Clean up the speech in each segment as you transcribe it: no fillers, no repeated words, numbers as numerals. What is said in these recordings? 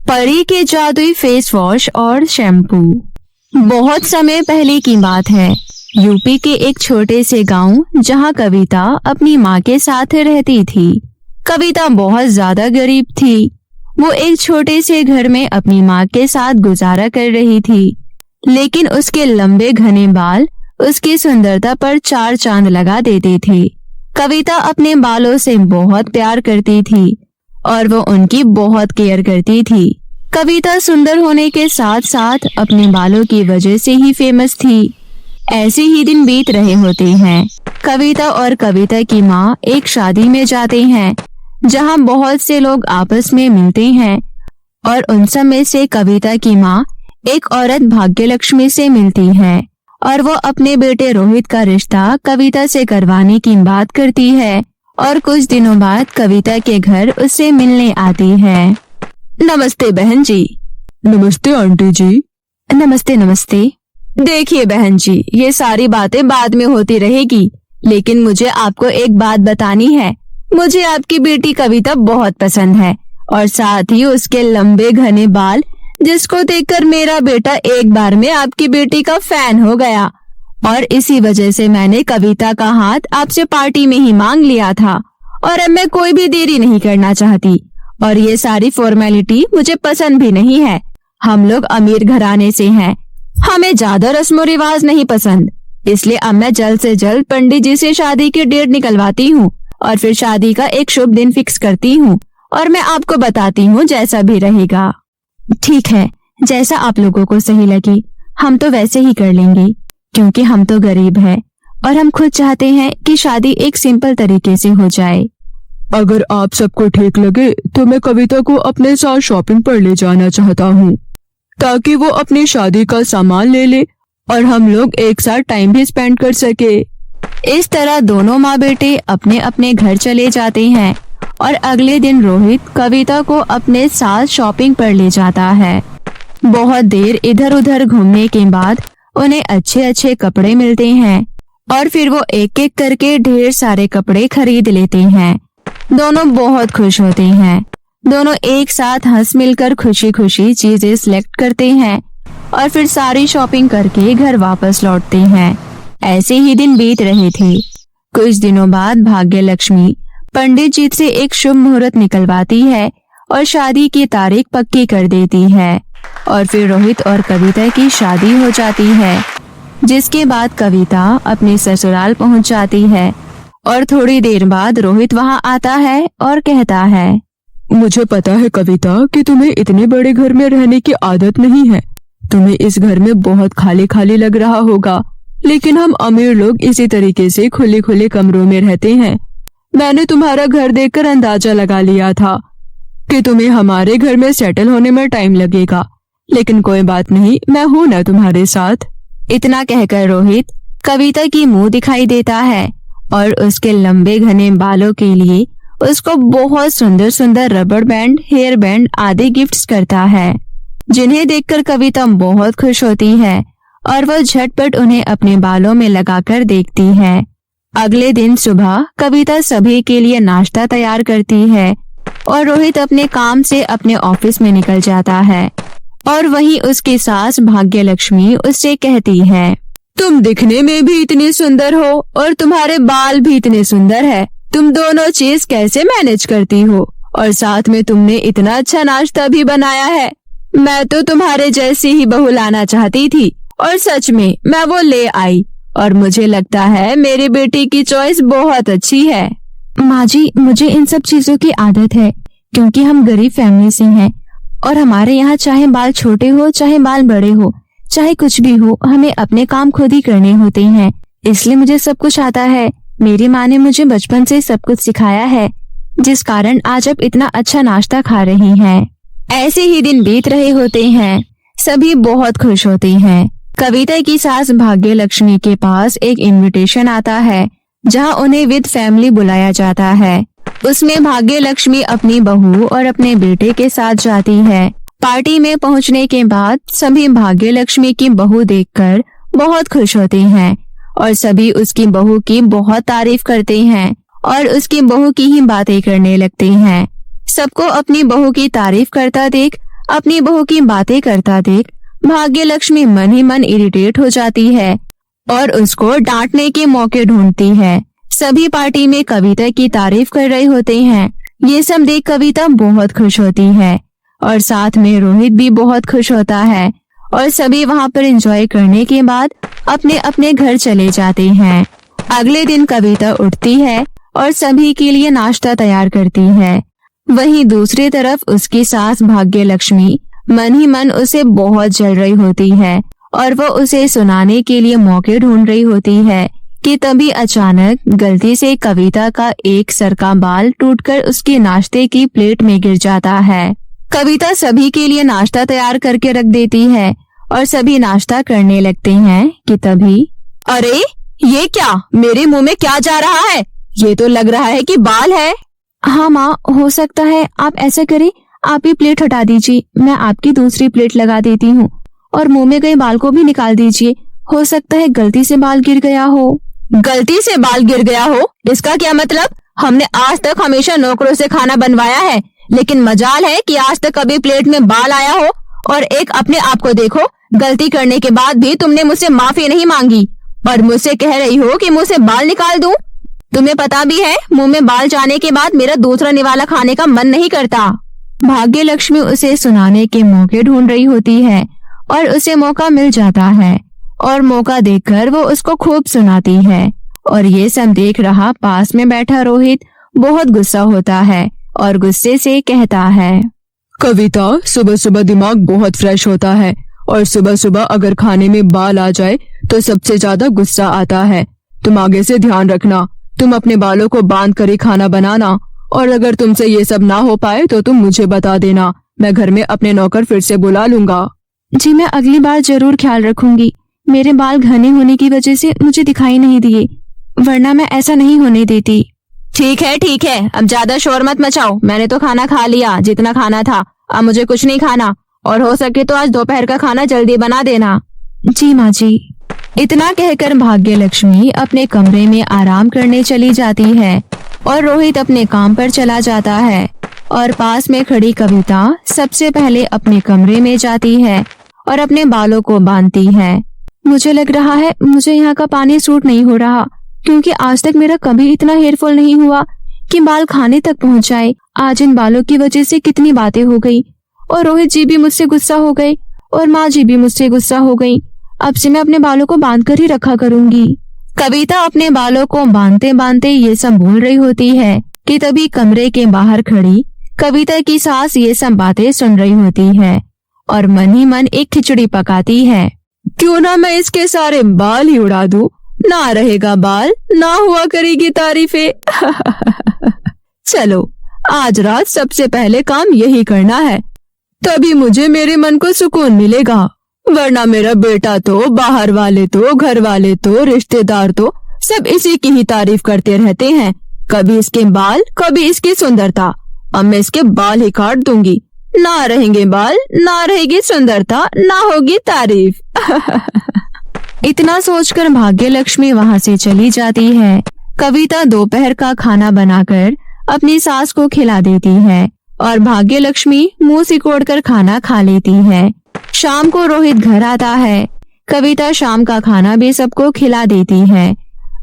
परी के जादुई फेस वॉश और शैम्पू। बहुत समय पहले की बात है। यूपी के एक छोटे से गांव जहां कविता अपनी माँ के साथ रहती थी। कविता बहुत ज्यादा गरीब थी। वो एक छोटे से घर में अपनी माँ के साथ गुजारा कर रही थी, लेकिन उसके लंबे घने बाल उसकी सुंदरता पर चार चांद लगा देते थे। कविता अपने बालों से बहुत प्यार करती थी और वो उनकी बहुत केयर करती थी। कविता सुंदर होने के साथ साथ अपने बालों की वजह से ही फेमस थी। ऐसे ही दिन बीत रहे होते हैं। कविता और कविता की माँ एक शादी में जाते हैं जहाँ बहुत से लोग आपस में मिलते हैं और उन सब में से कविता की माँ एक औरत भाग्यलक्ष्मी से मिलती है और वो अपने बेटे रोहित का रिश्ता कविता से करवाने की बात करती है और कुछ दिनों बाद कविता के घर उससे मिलने आती है। नमस्ते बहन जी। नमस्ते आंटी जी। नमस्ते नमस्ते। देखिए बहन जी, ये सारी बातें बाद में होती रहेगी, लेकिन मुझे आपको एक बात बतानी है। मुझे आपकी बेटी कविता बहुत पसंद है और साथ ही उसके लंबे घने बाल, जिसको देखकर मेरा बेटा एक बार में आपकी बेटी का फैन हो गया और इसी वजह से मैंने कविता का हाथ आपसे पार्टी में ही मांग लिया था और अब मैं कोई भी देरी नहीं करना चाहती और ये सारी फॉर्मेलिटी मुझे पसंद भी नहीं है। हम लोग अमीर घराने से हैं, हमें ज्यादा रस्मो रिवाज नहीं पसंद, इसलिए अब मैं जल्द से जल्द पंडित जी से शादी की डेट निकलवाती हूँ और फिर शादी का एक शुभ दिन फिक्स करती हूँ और मैं आपको बताती हूँ जैसा भी रहेगा। ठीक है, जैसा आप लोगों को सही लगे, हम तो वैसे ही कर लेंगे क्योंकि हम तो गरीब हैं और हम खुद चाहते हैं कि शादी एक सिंपल तरीके से हो जाए। अगर आप सबको ठीक लगे तो मैं कविता को अपने साथ शॉपिंग पर ले जाना चाहता हूँ ताकि वो अपनी शादी का सामान ले ले और हम लोग एक साथ टाइम भी स्पेंड कर सके। इस तरह दोनों माँ बेटे अपने अपने घर चले जाते हैं और अगले दिन रोहित कविता को अपने साथ शॉपिंग पर ले जाता है। बहुत देर इधर उधर घूमने के बाद उन्हें अच्छे अच्छे कपड़े मिलते हैं और फिर वो एक एक करके ढेर सारे कपड़े खरीद लेते हैं। दोनों बहुत खुश होते हैं। दोनों एक साथ हंस मिलकर खुशी खुशी चीजें सिलेक्ट करते हैं और फिर सारी शॉपिंग करके घर वापस लौटते हैं। ऐसे ही दिन बीत रहे थे। कुछ दिनों बाद भाग्यलक्ष्मी पंडित जी से एक शुभ मुहूर्त निकलवाती है और शादी की तारीख पक्की कर देती है और फिर रोहित और कविता की शादी हो जाती है, जिसके बाद कविता अपने ससुराल पहुंच जाती है और थोड़ी देर बाद रोहित वहां आता है और कहता है, मुझे पता है कविता कि तुम्हें इतने बड़े घर में रहने की आदत नहीं है। तुम्हें इस घर में बहुत खाली खाली लग रहा होगा, लेकिन हम अमीर लोग इसी तरीके से खुले खुले कमरों में रहते हैं। मैंने तुम्हारा घर देखकर अंदाजा लगा लिया था कि तुम्हें हमारे घर में सेटल होने में टाइम लगेगा, लेकिन कोई बात नहीं, मैं हूँ ना तुम्हारे साथ। इतना कहकर रोहित कविता की मुंह दिखाई देता है और उसके लंबे घने बालों के लिए उसको बहुत सुंदर सुंदर रबड़ बैंड, हेयर बैंड आदि गिफ्ट्स करता है, जिन्हें देखकर कविता बहुत खुश होती है और वह झटपट उन्हें अपने बालों में लगाकर देखती है। अगले दिन सुबह कविता सभी के लिए नाश्ता तैयार करती है और रोहित अपने काम से अपने ऑफिस में निकल जाता है और वहीं उसकी सास भाग्यलक्ष्मी उससे कहती है, तुम दिखने में भी इतनी सुंदर हो और तुम्हारे बाल भी इतने सुंदर है। तुम दोनों चीज कैसे मैनेज करती हो? और साथ में तुमने इतना अच्छा नाश्ता भी बनाया है। मैं तो तुम्हारे जैसी ही बहू लाना चाहती थी और सच में मैं वो ले आई और मुझे लगता है मेरी बेटी की चॉइस बहुत अच्छी है। माँ जी, मुझे इन सब चीजों की आदत है क्योंकि हम गरीब फैमिली से हैं और हमारे यहाँ चाहे बाल छोटे हो चाहे बाल बड़े हो चाहे कुछ भी हो, हमें अपने काम खुद ही करने होते हैं, इसलिए मुझे सब कुछ आता है। मेरी माँ ने मुझे बचपन से सब कुछ सिखाया है, जिस कारण आज आप इतना अच्छा नाश्ता खा रही हैं। ऐसे ही दिन बीत रहे होते हैं। सभी बहुत खुश होते हैं। कविता की सास भाग्यलक्ष्मी के पास एक इनविटेशन आता है जहां उन्हें विद फैमिली बुलाया जाता है। उसमें भाग्यलक्ष्मी अपनी बहू और अपने बेटे के साथ जाती है। पार्टी में पहुंचने के बाद सभी भाग्यलक्ष्मी की बहू देखकर बहुत खुश होते हैं और सभी उसकी बहू की बहुत तारीफ करते हैं और उसकी बहू की ही बातें करने लगते हैं। सबको अपनी बहू की तारीफ करता देख अपनी बहू की बातें करता देख भाग्य लक्ष्मी मन ही मन इरिटेट हो जाती है और उसको डांटने के मौके ढूंढती है। सभी पार्टी में कविता की तारीफ कर रहे होते हैं। ये सब देख कविता बहुत खुश होती है और साथ में रोहित भी बहुत खुश होता है और सभी वहाँ पर एंजॉय करने के बाद अपने अपने घर चले जाते हैं। अगले दिन कविता उठती है और सभी के लिए नाश्ता तैयार करती है। वहीं दूसरी तरफ उसकी सास भाग्य लक्ष्मी मन ही मन उसे बहुत जल रही होती है और वो उसे सुनाने के लिए मौके ढूंढ रही होती है कि तभी अचानक गलती से कविता का एक सर का बाल टूटकर उसके नाश्ते की प्लेट में गिर जाता है। कविता सभी के लिए नाश्ता तैयार करके रख देती है और सभी नाश्ता करने लगते हैं कि तभी अरे ये क्या, मेरे मुंह में क्या जा रहा है? ये तो लग रहा है कि बाल है। हाँ माँ, हो सकता है आप ऐसा करें, आप ये प्लेट हटा दीजिए, मैं आपकी दूसरी प्लेट लगा देती हूँ और मुंह में गए बाल को भी निकाल दीजिए। हो सकता है गलती से बाल गिर गया हो। गलती से बाल गिर गया हो इसका क्या मतलब? हमने आज तक हमेशा नौकरों से खाना बनवाया है, लेकिन मजाल है कि आज तक कभी प्लेट में बाल आया हो। और एक अपने आप को देखो, गलती करने के बाद भी तुमने मुझसे माफी नहीं मांगी और मुझसे कह रही हो कि मुंह से बाल निकाल दूं। तुम्हें पता भी है मुंह में बाल जाने के बाद मेरा दूसरा निवाला खाने का मन नहीं करता। भाग्य लक्ष्मी उसे सुनाने के मौके ढूंढ रही होती है और उसे मौका मिल जाता है और मौका देखकर वो उसको खूब सुनाती है। और ये सब देख रहा पास में बैठा रोहित बहुत गुस्सा होता है और गुस्से से कहता है, कविता, सुबह सुबह दिमाग बहुत फ्रेश होता है और सुबह सुबह अगर खाने में बाल आ जाए तो सबसे ज्यादा गुस्सा आता है। तुम आगे से ध्यान रखना, तुम अपने बालों को बांध कर ही खाना बनाना और अगर तुमसे ये सब ना हो पाए तो तुम मुझे बता देना, मैं घर में अपने नौकर फिर से बुला लूंगा। जी मैं अगली बार जरूर ख्याल रखूंगी। मेरे बाल घने होने की वजह से मुझे दिखाई नहीं दिए, वरना मैं ऐसा नहीं होने देती। ठीक है, अब ज्यादा शोर मत मचाओ। मैंने तो खाना खा लिया जितना खाना था, अब मुझे कुछ नहीं खाना और हो सके तो आज दोपहर का खाना जल्दी बना देना। जी माँ जी। इतना कहकर भाग्य लक्ष्मी अपने कमरे में आराम करने चली जाती है और रोहित अपने काम पर चला जाता है और पास में खड़ी कविता सबसे पहले अपने कमरे में जाती है और अपने बालों को बांधती है। मुझे लग रहा है मुझे यहाँ का पानी सूट नहीं हो रहा, क्योंकि आज तक मेरा कभी इतना हेयरफॉल नहीं हुआ कि बाल खाने तक पहुँच जाए। आज इन बालों की वजह से कितनी बातें हो गई और रोहित जी भी मुझसे गुस्सा हो गए और माँ जी भी मुझसे गुस्सा हो गई। अब से मैं अपने बालों को बांध कर ही रखा करूंगी। कविता अपने बालों को बांधते बांधते ये सब बोल रही होती है कि तभी कमरे के बाहर खड़ी कविता की सास ये सब बातें सुन रही होती है और मन ही मन एक खिचड़ी पकाती है। क्यों ना मैं इसके सारे बाल ही उड़ा दूं, ना रहेगा बाल, ना हुआ करेगी तारीफें। चलो आज रात सबसे पहले काम यही करना है, तभी मुझे मेरे मन को सुकून मिलेगा, वरना मेरा बेटा तो, बाहर वाले तो, घर वाले तो, रिश्तेदार तो सब इसी की ही तारीफ करते रहते हैं। कभी इसके बाल, कभी इसकी सुंदरता। अब मैं इसके बाल ही काट दूंगी, ना रहेंगे बाल, ना रहेगी सुंदरता, ना होगी तारीफ। इतना सोचकर भाग्य लक्ष्मी वहाँ से चली जाती है। कविता दोपहर का खाना बनाकर अपनी सास को खिला देती है और भाग्य लक्ष्मी मुंह सिकोड़कर खाना खा लेती है। शाम को रोहित घर आता है। कविता शाम का खाना भी सबको खिला देती है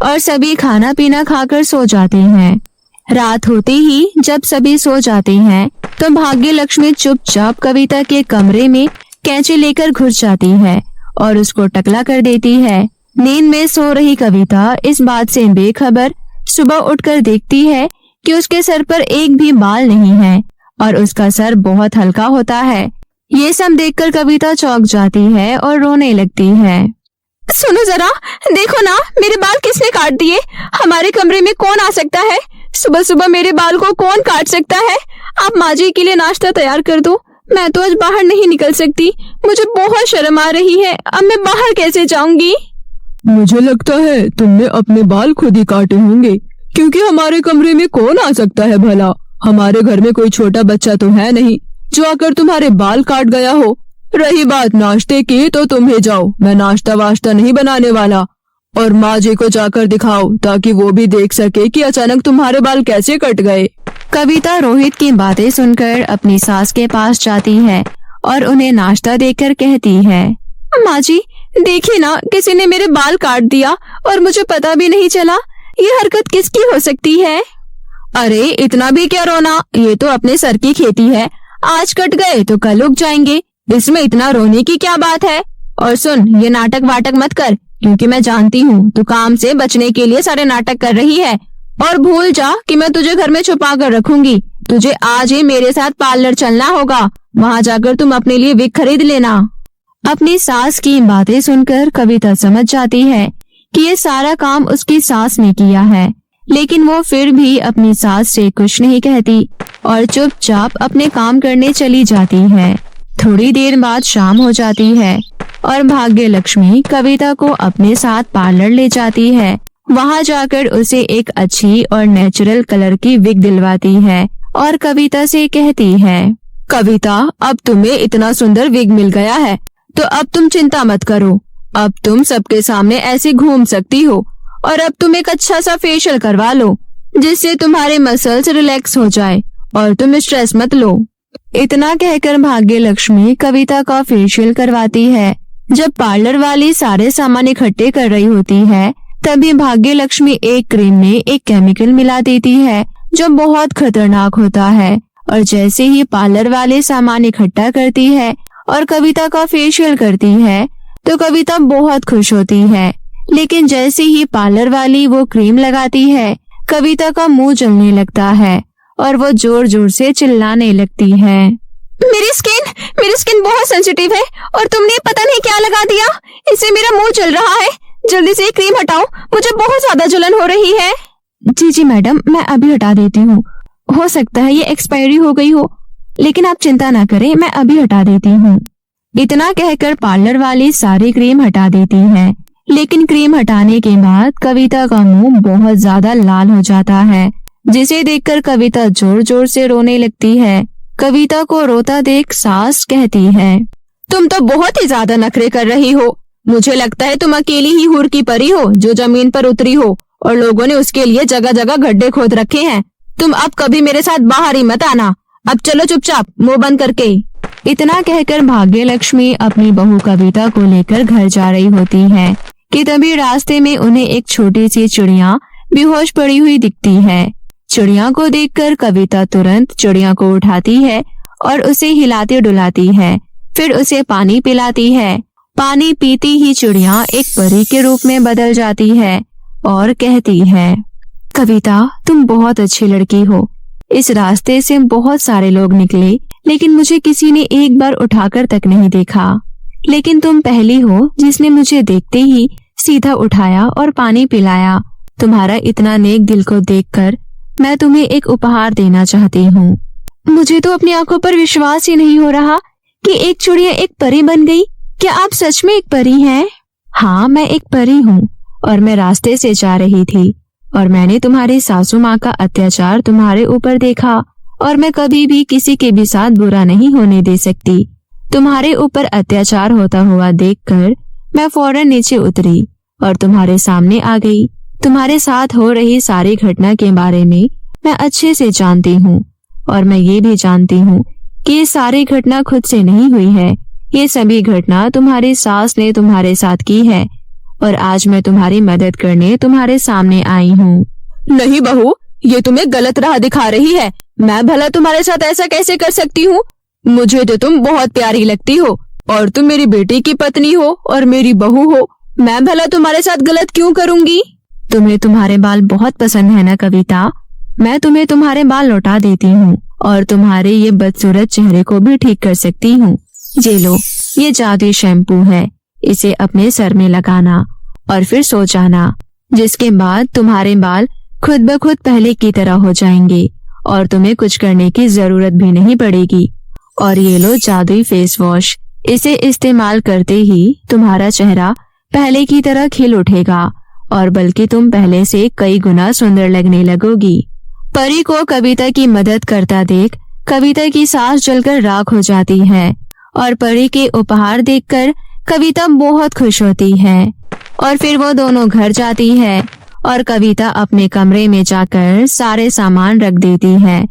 और सभी खाना पीना खाकर सो जाते हैं। रात होते ही जब सभी सो जाते हैं तो भाग्य लक्ष्मी चुपचाप कविता के कमरे में कैंची लेकर घुस जाती है और उसको टकला कर देती है। नींद में सो रही कविता इस बात से बेखबर सुबह उठकर देखती है कि उसके सर पर एक भी बाल नहीं है और उसका सर बहुत हल्का होता है। ये सब देखकर कविता चौंक जाती है और रोने लगती है। सुनो जरा, देखो ना, मेरे बाल किसने काट दिए? हमारे कमरे में कौन आ सकता है? सुबह सुबह मेरे बाल को कौन काट सकता है? आप माँ जी के लिए नाश्ता तैयार कर दो, मैं तो आज बाहर नहीं निकल सकती, मुझे बहुत शर्म आ रही है, अब मैं बाहर कैसे जाऊंगी? मुझे लगता है तुमने अपने बाल खुद ही काटे होंगे, क्योंकि हमारे कमरे में कौन आ सकता है भला? हमारे घर में कोई छोटा बच्चा तो है नहीं जो आकर तुम्हारे बाल काट गया हो। रही बात नाश्ते की, तो तुम ही जाओ, मैं नाश्ता वाश्ता नहीं बनाने वाला। और माँ जी को जाकर दिखाओ ताकि वो भी देख सके कि अचानक तुम्हारे बाल कैसे कट गए। कविता रोहित की बातें सुनकर अपनी सास के पास जाती है और उन्हें नाश्ता देकर कहती है, माँ जी देखिए ना, किसी ने मेरे बाल काट दिया और मुझे पता भी नहीं चला। ये हरकत किसकी हो सकती है? अरे इतना भी क्या रोना, ये तो अपने सर की खेती है, आज कट गए तो कल उग जाएंगे, इसमें इतना रोने की क्या बात है। और सुन, ये नाटक वाटक मत कर, क्योंकि मैं जानती हूँ तू काम से बचने के लिए सारे नाटक कर रही है। और भूल जा कि मैं तुझे घर में छुपा कर रखूंगी। तुझे आज ही मेरे साथ पार्लर चलना होगा, वहाँ जाकर तुम अपने लिए विग खरीद लेना। अपनी सास की बातें सुनकर कविता समझ जाती है कि ये सारा काम उसकी सास ने किया है, लेकिन वो फिर भी अपनी सास से कुछ नहीं कहती और चुपचाप अपने काम करने चली जाती है। थोड़ी देर बाद शाम हो जाती है और भाग्य लक्ष्मी कविता को अपने साथ पार्लर ले जाती है। वहाँ जाकर उसे एक अच्छी और नेचुरल कलर की विग दिलवाती है और कविता से कहती है, कविता अब तुम्हें इतना सुंदर विग मिल गया है तो अब तुम चिंता मत करो, अब तुम सबके सामने ऐसे घूम सकती हो और अब तुम एक अच्छा सा फेशियल करवा लो जिससे तुम्हारे मसल्स रिलैक्स हो जाए और तुम स्ट्रेस मत लो। इतना कहकर भाग्य लक्ष्मी कविता का फेशियल करवाती है। जब पार्लर वाली सारे सामान इकट्ठे कर रही होती है तभी भाग्य लक्ष्मी एक क्रीम में एक केमिकल मिला देती है जो बहुत खतरनाक होता है। और जैसे ही पार्लर वाले सामान इकट्ठा करती है और कविता का फेशियल करती है तो कविता बहुत खुश होती है, लेकिन जैसे ही पार्लर वाली वो क्रीम लगाती है कविता का मुंह जलने लगता है और वो जोर जोर से चिल्लाने लगती है, मेरी स्किन बहुत सेंसिटिव है और तुमने पता नहीं क्या लगा दिया, इससे मेरा मुंह जल रहा है, जल्दी से क्रीम हटाओ, मुझे बहुत ज्यादा जलन हो रही है। जी मैडम, मैं अभी हटा देती हूँ, हो सकता है ये एक्सपायरी हो गई हो, लेकिन आप चिंता ना करें, मैं अभी हटा देती हूँ। इतना कहकर पार्लर वाली सारी क्रीम हटा देती है, लेकिन क्रीम हटाने के बाद कविता का मुंह बहुत ज्यादा लाल हो जाता है, जिसे देखकर कविता जोर जोर से रोने लगती है। कविता को रोता देख सास कहती है, तुम तो बहुत ही ज्यादा नखरे कर रही हो, मुझे लगता है तुम अकेली ही हूर की परी हो जो जमीन पर उतरी हो और लोगों ने उसके लिए जगह जगह गड्ढे खोद रखे हैं। तुम अब कभी मेरे साथ बाहर ही मत आना, अब चलो चुपचाप मुंह बंद करके। इतना कहकर भाग्य लक्ष्मी अपनी बहू कविता को लेकर घर जा रही होती है कि तभी रास्ते में उन्हें एक छोटी सी चिड़िया बेहोश पड़ी हुई दिखती है। चिड़िया को देखकर कविता तुरंत चिड़िया को उठाती है और उसे हिलाती डुलाती है, फिर उसे पानी पिलाती है। पानी पीती ही चिड़िया एक परी के रूप में बदल जाती है और कहती है, कविता तुम बहुत अच्छी लड़की हो, इस रास्ते से बहुत सारे लोग निकले लेकिन मुझे किसी ने एक बार उठाकर तक नहीं देखा, लेकिन तुम पहली हो जिसने मुझे देखते ही सीधा उठाया और पानी पिलाया। तुम्हारा इतना नेक दिल को देखकर मैं तुम्हें एक उपहार देना चाहती हूँ। मुझे तो अपनी आंखों पर विश्वास ही नहीं हो रहा कि एक चिड़िया एक परी बन गई। क्या आप सच में एक परी हैं? हाँ, मैं एक परी हूँ और मैं रास्ते से जा रही थी और मैंने तुम्हारी सासू माँ का अत्याचार तुम्हारे ऊपर देखा और मैं कभी भी किसी के भी साथ बुरा नहीं होने दे सकती। तुम्हारे ऊपर अत्याचार होता हुआ देखकर मैं फौरन नीचे उतरी और तुम्हारे सामने आ गई। तुम्हारे साथ हो रही सारी घटना के बारे में मैं अच्छे से जानती हूँ और मैं ये भी जानती हूँ कि ये सारी घटना खुद से नहीं हुई है, ये सभी घटना तुम्हारी सास ने तुम्हारे साथ की है और आज मैं तुम्हारी मदद करने तुम्हारे सामने आई हूँ। नहीं बहू, ये तुम्हें गलत राह दिखा रही है, मैं भला तुम्हारे साथ ऐसा कैसे कर सकती हूँ? मुझे तो तुम बहुत प्यारी लगती हो और तुम मेरी बेटी की पत्नी हो और मेरी बहू हो, मैं भला तुम्हारे साथ गलत क्यों करूँगी? तुम्हें तुम्हारे बाल बहुत पसंद है ना कविता, मैं तुम्हें तुम्हारे बाल लौटा देती हूँ और तुम्हारे ये बदसूरत चेहरे को भी ठीक कर सकती हूँ। ये लो, ये जादुई शैम्पू है, इसे अपने सर में लगाना और फिर सो जाना, जिसके बाद तुम्हारे बाल खुद ब खुद पहले की तरह हो जाएंगे और तुम्हें कुछ करने की जरूरत भी नहीं पड़ेगी। और ये लो जादुई फेस वॉश, इसे इस्तेमाल करते ही तुम्हारा चेहरा पहले की तरह खिल उठेगा और बल्कि तुम पहले से कई गुना सुंदर लगने लगोगी। परी को कविता की मदद करता देख कविता की सांस जलकर राख हो जाती है और परी के उपहार देखकर कविता बहुत खुश होती है और फिर वो दोनों घर जाती है और कविता अपने कमरे में जाकर सारे सामान रख देती है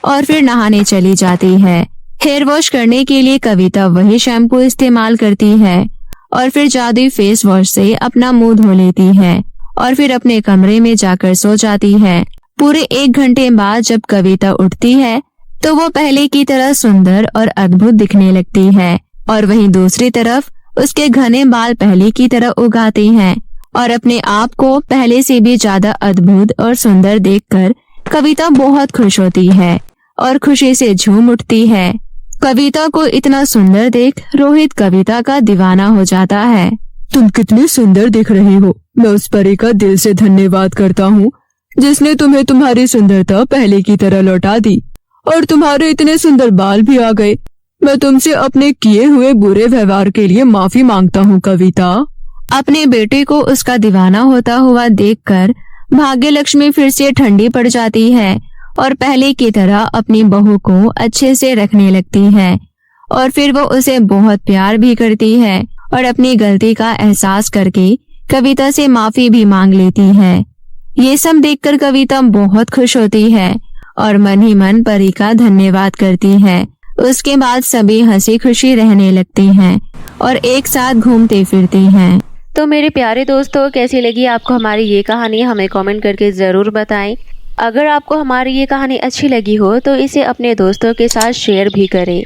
और फिर नहाने चली जाती है। हेयर वॉश करने के लिए कविता वही शैम्पू इस्तेमाल करती है और फिर जादुई फेस वॉश से अपना मुंह धो लेती है और फिर अपने कमरे में जाकर सो जाती है। पूरे 1 घंटे बाद जब कविता उठती है तो वो पहले की तरह सुंदर और अद्भुत दिखने लगती है और वहीं दूसरी तरफ उसके घने बाल पहले की तरह उग आते हैं और अपने आप को पहले से भी ज्यादा अद्भुत और सुंदर देखकर कविता बहुत खुश होती है और खुशी से झूम उठती है। कविता को इतना सुंदर देख रोहित कविता का दीवाना हो जाता है। तुम कितनी सुंदर दिख रही हो। मैं उस परी का दिल से धन्यवाद करता हूँ जिसने तुम्हें तुम्हारी सुंदरता पहले की तरह लौटा दी और तुम्हारे इतने सुंदर बाल भी आ गए। मैं तुमसे अपने किए हुए बुरे व्यवहार के लिए माफी मांगता हूँ कविता। अपने बेटे को उसका दीवाना होता हुआ देखकर भाग्यलक्ष्मी फिर से ठंडी पड़ जाती है और पहले की तरह अपनी बहू को अच्छे से रखने लगती है और फिर वो उसे बहुत प्यार भी करती है और अपनी गलती का एहसास करके कविता से माफी भी मांग लेती है। ये सब देखकर कविता बहुत खुश होती है और मन ही मन परी का धन्यवाद करती है। उसके बाद सभी हंसी खुशी रहने लगती हैं और एक साथ घूमते फिरते हैं। तो मेरे प्यारे दोस्तों, कैसी लगी आपको हमारी ये कहानी, हमें कमेंट करके ज़रूर बताएं। अगर आपको हमारी ये कहानी अच्छी लगी हो तो इसे अपने दोस्तों के साथ शेयर भी करें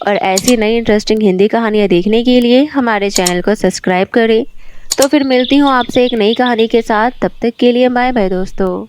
और ऐसी नई इंटरेस्टिंग हिंदी कहानियाँ देखने के लिए हमारे चैनल को सब्सक्राइब करें। तो फिर मिलती हूँ आपसे एक नई कहानी के साथ। तब तक के लिए बाय बाय दोस्तों।